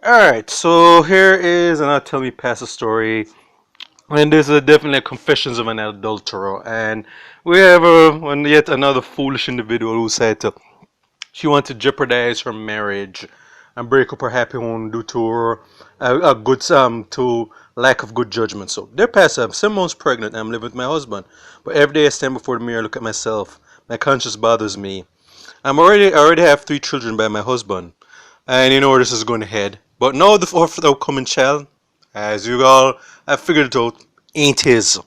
Alright, so here is an Tell Me Pass a Story. And this is definitely a confessions of an adulterer. And we have yet another foolish individual who said she wanted to jeopardize her marriage and break up her happy home due to her a good to lack of good judgment. So they're past. I'm 7 months pregnant and I'm living with my husband. But every day I stand before the mirror, look at myself. My conscience bothers me. I already have 3 children by my husband, and you know where this is going ahead. But now the fourth upcoming child, as you all have figured it out, ain't his.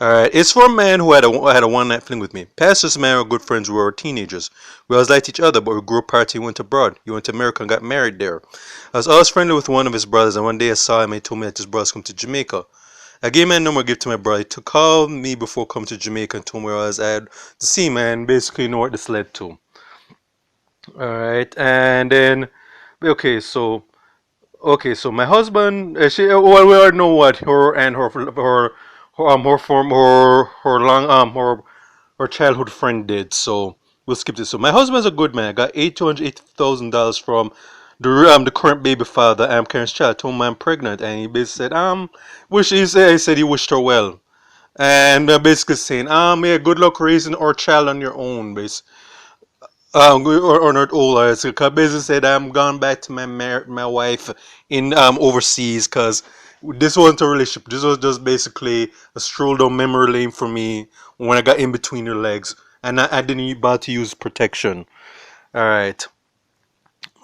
Alright, it's for a man who had a one night fling with me. Past this man were good friends. We were teenagers. We always liked each other, but we grew apart. He went abroad. He went to America and got married there. I was always friendly with one of his brothers, and one day I saw him and he told me that his brothers come to Jamaica. I gave my number, give to my brother. He took call me before coming to Jamaica and told me where I was at to see him, and basically know what this led to. Alright, and then okay, so my husband, well, we already know what her and her form, her long, her childhood friend did. So we'll skip this. So my husband's a good man. I got $880,000 from the current baby father. I'm Karen's child. I told him I'm pregnant, and he basically said he said he wished her well, and basically saying yeah, good luck raising our child on your own, basically. Or not all. So basically said I'm gone back to my wife in overseas because this wasn't a relationship. This was just basically a stroll down memory lane for me when I got in between your legs, and I didn't about to use protection. All right.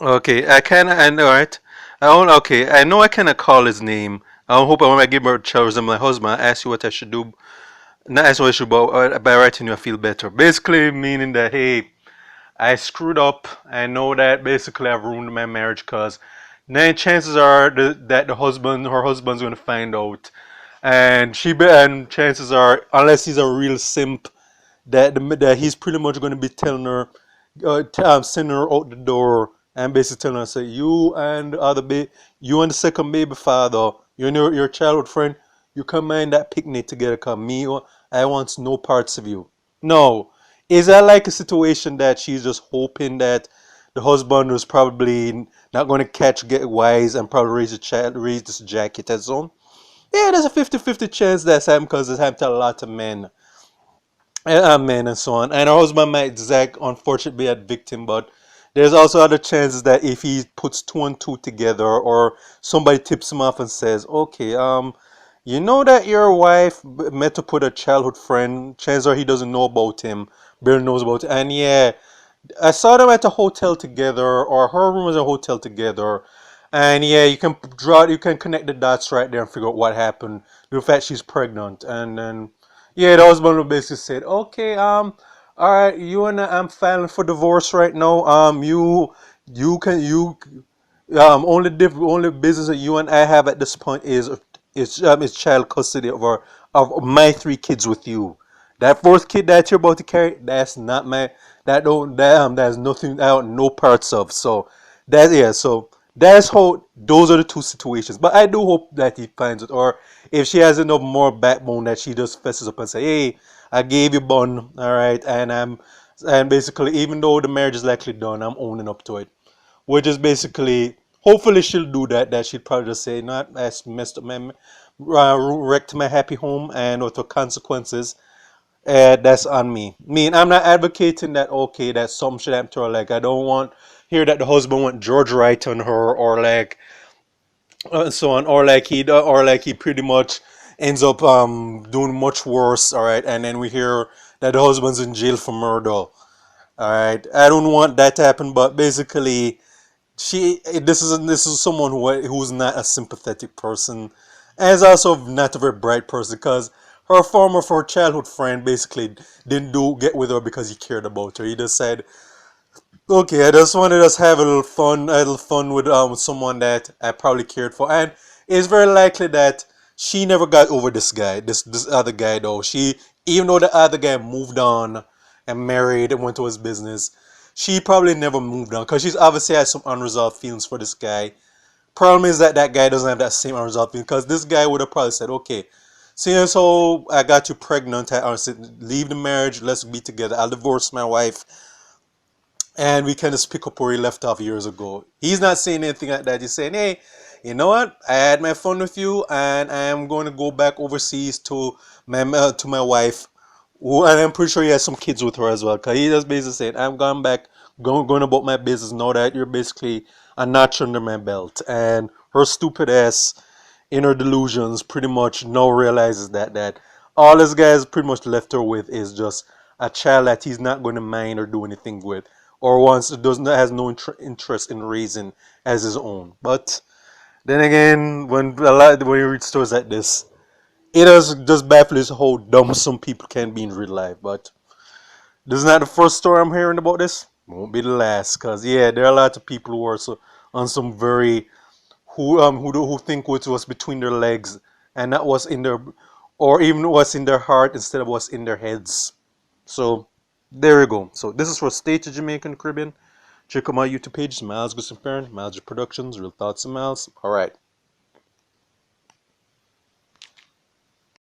Okay. All right. Okay. I know I cannot call his name. I hope when I give her a child my husband, I ask you what I should do. Not ask what I should, but by writing you, I feel better. Basically, meaning that hey, I screwed up. I know that basically I've ruined my marriage because then chances are that her husband's going to find out, and chances are, unless he's a real simp, that he's pretty much going to be telling her, sending her out the door, and basically telling her, say, you and the second baby father, you and your childhood friend, you combine that picnic together. Cause me, I want no parts of you. No, is that like a situation that she's just hoping that the husband was probably not going to get wise and probably raise this jacket as own? Yeah, there's a 50-50 chance that's happened because it's happened to a lot of men. Men and so on. And her husband might unfortunately be a victim, but there's also other chances that if he puts two and two together, or somebody tips him off and says, "Okay, you know that your wife met up with a childhood friend. Chances are he doesn't know about him, barely knows about it. And yeah, I saw them at a hotel together, or her room was a hotel together. And yeah, you can connect the dots right there and figure out what happened. The fact she's pregnant, and then yeah, the husband will basically said, okay, all right, you and I'm filing for divorce right now. You can you only business that you and I have at this point is child custody of my 3 kids with you. That fourth kid that you're about to carry, that's not my that's nothing I want no parts of. So that's how those are the two situations. But I do hope that he finds it, or if she has enough more backbone that she just fesses up and say, "Hey, I gave you bun, all right," and basically, even though the marriage is likely done, I'm owning up to it. Which is basically, hopefully, she'll do that. That she'll probably just say, "Not I messed up wrecked my happy home, and with the consequences." That's on me. I'm not advocating that okay that something should happen to her. Like I don't want hear that the husband went George Wright on her, or like so on, or like he pretty much ends up doing much worse. All right, and then we hear that the husband's in jail for murder. All right, I don't want that to happen, but basically this is someone who's not a sympathetic person, and is also not a very bright person because her childhood friend basically didn't do get with her because he cared about her. He just said, "Okay, I just wanted us have a little fun with someone that I probably cared for," and it's very likely that she never got over this other guy though. Even though the other guy moved on and married and went to his business, she probably never moved on because she's obviously has some unresolved feelings for this guy. Problem is that that guy doesn't have that same unresolved feeling because this guy would have probably said, "Okay, seeing as how I got you pregnant, I honestly leave the marriage. Let's be together. I'll divorce my wife. and we kind of pick up where he left off years ago. He's not saying anything like that. He's saying, "Hey, you know what? I had my fun with you, and I am going to go back overseas to my wife, who, and I'm pretty sure he has some kids with her as well. Cause he just basically saying, I'm going back, going about my business. Know that you're basically a notch under my belt." And her stupid ass, in her delusions, pretty much now realizes that all this guy has pretty much left her with is just a child that he's not going to mind or do anything with, or wants doesn't has no interest in raising as his own. But then again, when you read stories like this, it does just baffles how dumb some people can be in real life. But this is not the first story I'm hearing about this. Won't be the last, cause yeah, there are a lot of people who are on some very who think what's between their legs and not what's in their, or even what's in their heart instead of what's in their heads. So there we go. So this is for State of Jamaican Caribbean. Check out my YouTube page, Miles Gustin Parent, Miles Productions, Real Thoughts and Miles. All right.